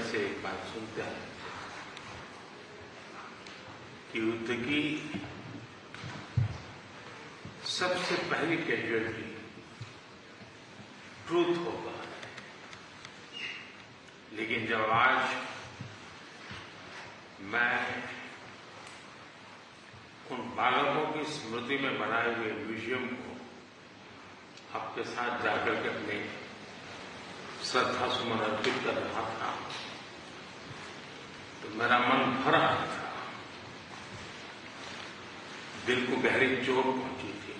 से एक बात सुनते हैं कि युद्ध की सबसे पहली कैजुअलिटी ट्रूथ होगा, लेकिन जब आज मैं उन बालकों की स्मृति में बनाए हुए म्यूजियम को आपके साथ जाकर के अपने श्रद्धा सुमन अर्पित कर रहा था तो मेरा मन भर रहा था, दिल को गहरी चोट पहुंची थी।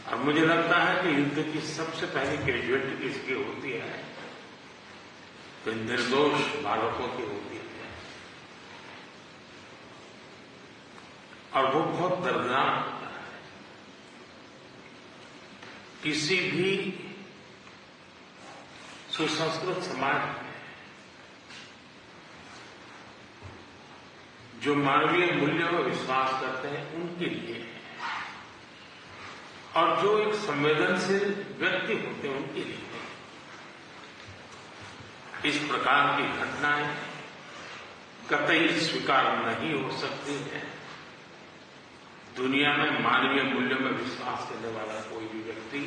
और मुझे लगता है कि युद्ध की सबसे पहली कैजुअलिटी किसकी होती है तो निर्दोष बालकों की होती है, और वो बहुत दर्दनाक होता है। किसी भी सुसंस्कृत समाज में जो मानवीय मूल्यों में विश्वास करते हैं उनके लिए, और जो एक संवेदनशील व्यक्ति होते हैं उनके लिए इस प्रकार की घटनाएं कतई स्वीकार नहीं हो सकती है। दुनिया में मानवीय मूल्यों में विश्वास करने वाला कोई भी व्यक्ति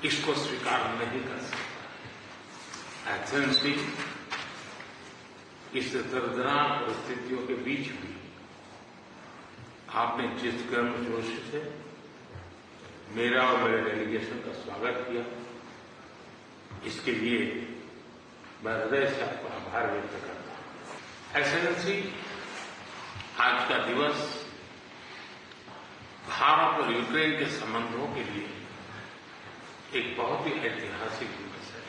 इसको स्वीकार नहीं कर सकता। एथेंस भी इस दर्दनाक परिस्थितियों के बीच भी आपने जिस गर्म जोश से मेरा और मेरे डेलीगेशन का स्वागत किया, इसके लिए मैं हृदय से आपका आभार व्यक्त करता हूं। एक्सेलेंसी, आज का दिवस भारत और यूक्रेन के संबंधों के लिए एक बहुत ही ऐतिहासिक दिवस है,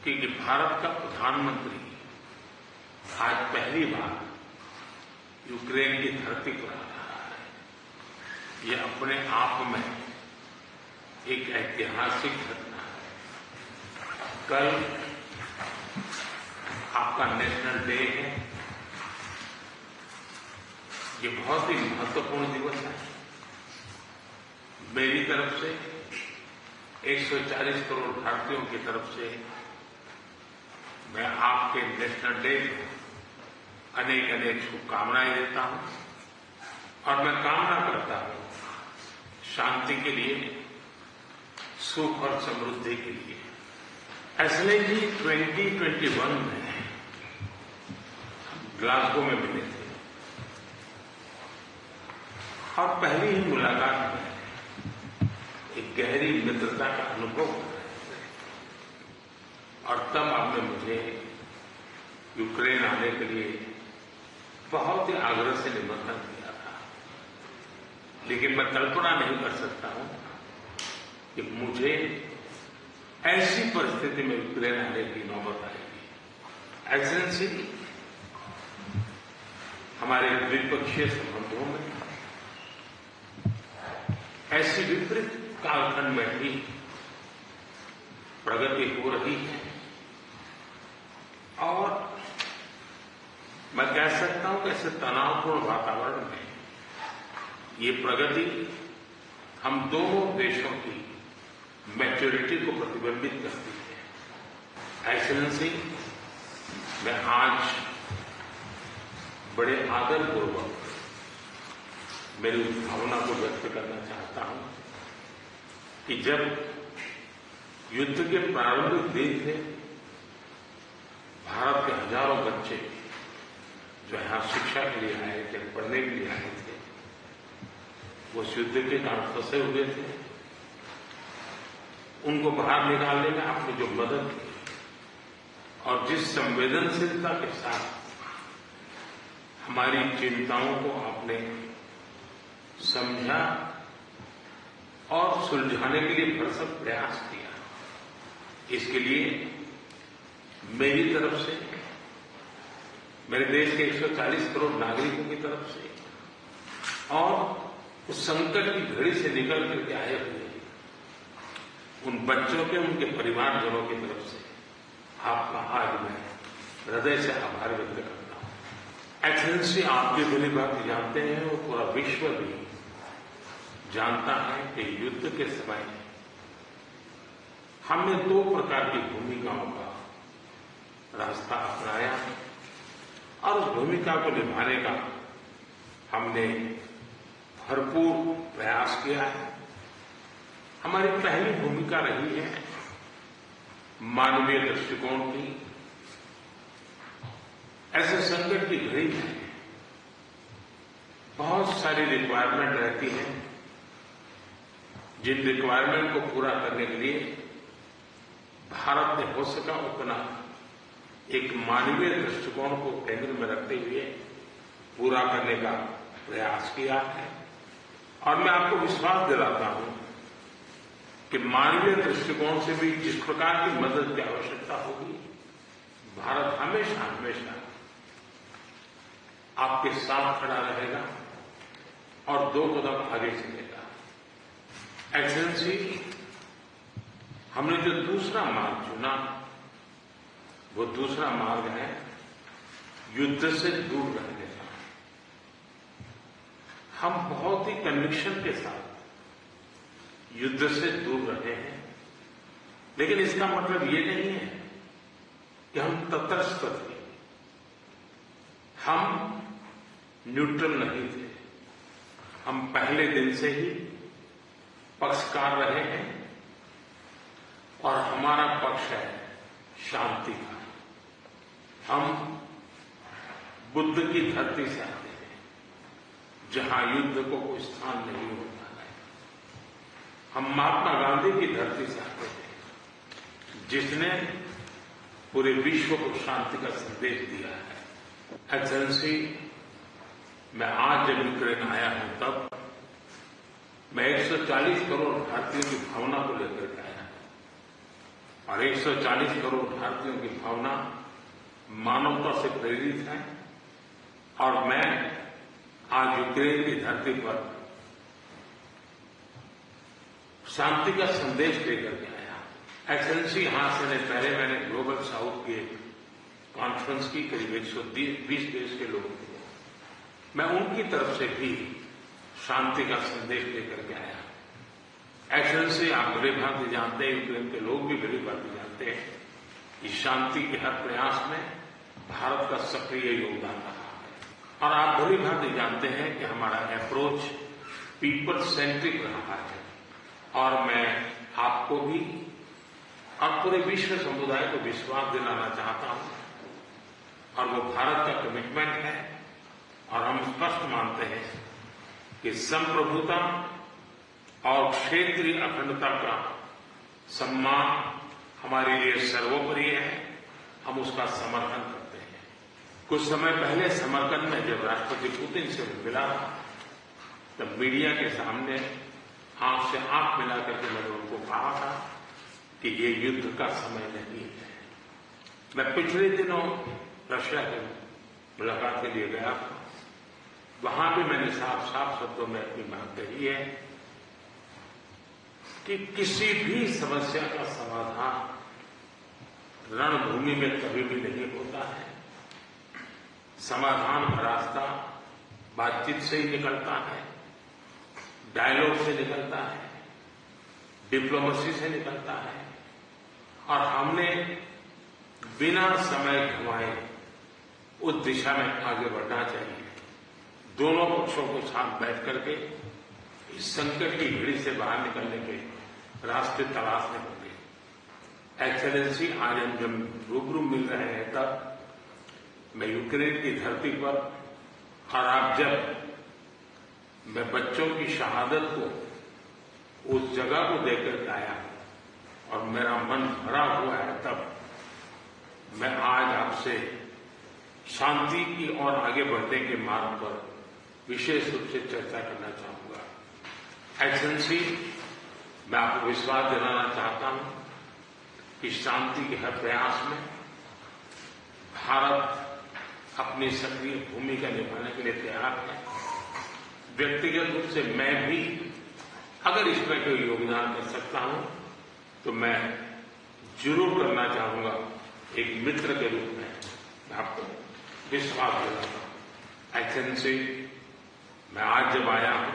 क्योंकि भारत का प्रधानमंत्री आज पहली बार यूक्रेन की धरती पर आ रहा है। यह अपने आप में एक ऐतिहासिक घटना है। कल आपका नेशनल डे है, ये बहुत ही महत्वपूर्ण दिवस है। मेरी तरफ से 140 करोड़ भारतीयों की तरफ से मैं आपके नेशनल डे अनेक अनेक शुभकामनाएं देता हूं, और मैं कामना करता हूं शांति के लिए, सुख और समृद्धि के लिए। ऐसे ही 2021 में ग्लासगो में मिले थे, और पहली ही मुलाकात में एक गहरी मित्रता का अनुभव हो रहा है। और तब आपने मुझे यूक्रेन आने के लिए बहुत ही आग्रह से निमंत्रण दिया था, लेकिन मैं कल्पना नहीं कर सकता हूं कि मुझे ऐसी परिस्थिति में यूक्रेन आने की नौबत आएगी। एक्सेलेंसी, हमारे द्विपक्षीय संबंधों में ऐसी विपरीत कालखंड में भी प्रगति हो रही है, और मैं कह सकता हूं कि ऐसे तनावपूर्ण वातावरण में ये प्रगति हम दोनों देशों की मैच्योरिटी को प्रतिबिंबित करती है। एक्सेलेंसी, मैं आज बड़े आदरपूर्वक मेरी उस भावना को व्यक्त करना चाहता हूं कि जब युद्ध के प्रारंभिक दिन थे, भारत के हजारों बच्चे जो यहां शिक्षा के लिए आए थे, पढ़ने के लिए आए थे, वो उस युद्ध के कारण फंसे हुए थे। उनको बाहर निकालने में आपने जो मदद की और जिस संवेदनशीलता के साथ हमारी चिंताओं को आपने समझा और सुलझाने के लिए भरसक प्रयास किया, इसके लिए मेरी तरफ से, मेरे देश के 140 करोड़ नागरिकों की तरफ से, और उस संकट की घड़ी से निकल करके आए हुए उन बच्चों के, उनके परिवारजनों की तरफ से आपका आज मैं हृदय से आभार व्यक्त करता हूं। एक्सेलेंसी, आप भी भली बात जानते हैं और पूरा विश्व भी जानता है कि युद्ध के समय हमने 2 प्रकार की भूमिकाओं का रास्ता अपनाया और उस भूमिका को निभाने का हमने भरपूर प्रयास किया है। हमारी पहली भूमिका रही है मानवीय दृष्टिकोण की। ऐसे संकट की घड़ी में बहुत सारी रिक्वायरमेंट रहती है, जिन रिक्वायरमेंट को पूरा करने के लिए भारत ने हो सका उतना एक मानवीय दृष्टिकोण को केंद्र में रखते हुए पूरा करने का प्रयास किया है। और मैं आपको विश्वास दिलाता हूं कि मानवीय दृष्टिकोण से भी जिस प्रकार की मदद की आवश्यकता होगी, भारत हमेशा हमेशा आपके साथ खड़ा रहेगा और 2 कदम आगे चलेगा। एक्सेलेंसी, हमने जो दूसरा मार्ग चुना, वो दूसरा मार्ग है युद्ध से दूर रहने का। हम बहुत ही कन्विक्शन के साथ युद्ध से दूर रहे हैं, लेकिन इसका मतलब ये नहीं है कि हम तटस्थ थे, हम न्यूट्रल नहीं थे। हम पहले दिन से ही पक्षकार रहे हैं और हमारा पक्ष है शांति का। हम बुद्ध की धरती से आते हैं, जहां युद्ध को कोई स्थान नहीं होता है। हम महात्मा गांधी की धरती से आते हैं, जिसने पूरे विश्व को शांति का संदेश दिया है। एक्सेलेंसी, मैं आज जब यूक्रेन आया हूं तब मैं 140 करोड़ भारतीयों की भावना को लेकर के आया हूं, और 140 करोड़ भारतीयों की भावना मानवता से प्रेरित है। और मैं आज यूक्रेन की धरती पर शांति का संदेश लेकर के आया। एक्सेलेंसी, यहां से पहले मैंने ग्लोबल साउथ की एक कॉन्फ्रेंस की, करीब 120 देश के लोग थे। मैं उनकी तरफ से भी शांति का संदेश लेकर के आया। एक्सेलेंसी, आप भली भांति जानते हैं, यूक्रेन के लोग भी भली भांति जानते हैं कि शांति के हर प्रयास में भारत का सक्रिय योगदान रहा है। और आप भली भांति जानते हैं कि हमारा अप्रोच पीपल सेंट्रिक रहा है। और मैं आपको भी और पूरे विश्व समुदाय को विश्वास दिलाना चाहता हूं, और वो भारत का कमिटमेंट है। और हम स्पष्ट मानते हैं कि संप्रभुता और क्षेत्रीय अखंडता का सम्मान हमारे लिए सर्वोपरि है। हम उसका समर्थन करते हैं। कुछ समय पहले समर्थन में जब राष्ट्रपति पुतिन से मिला था, तब मीडिया के सामने आंख से आंख मिला करके मैंने उनको कहा था कि ये युद्ध का समय नहीं है। मैं पिछले दिनों रशिया के मुलाकात के लिए गया था। वहां भी मैंने साफ साफ शब्दों में अपनी बात कही है कि किसी भी समस्या का समाधान रणभूमि में कभी भी नहीं होता है। समाधान का रास्ता बातचीत से ही निकलता है, डायलॉग से निकलता है, डिप्लोमेसी से निकलता है। और हमने बिना समय गंवाए उस दिशा में आगे बढ़ना चाहिए। दोनों पक्षों को साथ बैठ करके इस संकट की घड़ी से बाहर निकलने के रास्ते तलाशने होंगे। एक्सेलेंसी, आज हम जब रूबरू मिल रहे हैं तब मैं यूक्रेन की धरती पर, और आप जब मैं बच्चों की शहादत को उस जगह को देखकर के आया और मेरा मन भरा हुआ है, तब मैं आज आपसे शांति की ओर आगे बढ़ने के मार्ग पर विशेष रूप से चर्चा करना चाहूंगा। एक्सेलेंसी, मैं आपको विश्वास दिलाना चाहता हूं कि शांति के हर प्रयास में भारत अपनी सक्रिय भूमिका निभाने के लिए तैयार है। व्यक्तिगत रूप से मैं भी अगर इसमें कोई योगदान कर सकता हूं तो मैं जरूर करना चाहूंगा। एक मित्र के रूप में मैं आपको विश्वास दिलाता हूं। एक्सेलेंसी, मैं आज जब आया हूं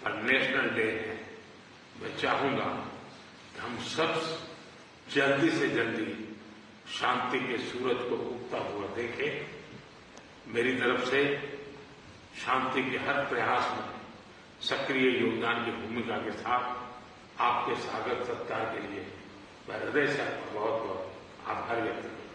और नेशनल डे है, मैं चाहूंगा कि हम सब जल्दी से जल्दी शांति के सूरज को उगता हुआ देखे। मेरी तरफ से शांति के हर प्रयास में सक्रिय योगदान की भूमिका के साथ आपके स्वागत सत्कार के लिए मैं हृदय से आपका बहुत बहुत आभार व्यक्त करता हूं।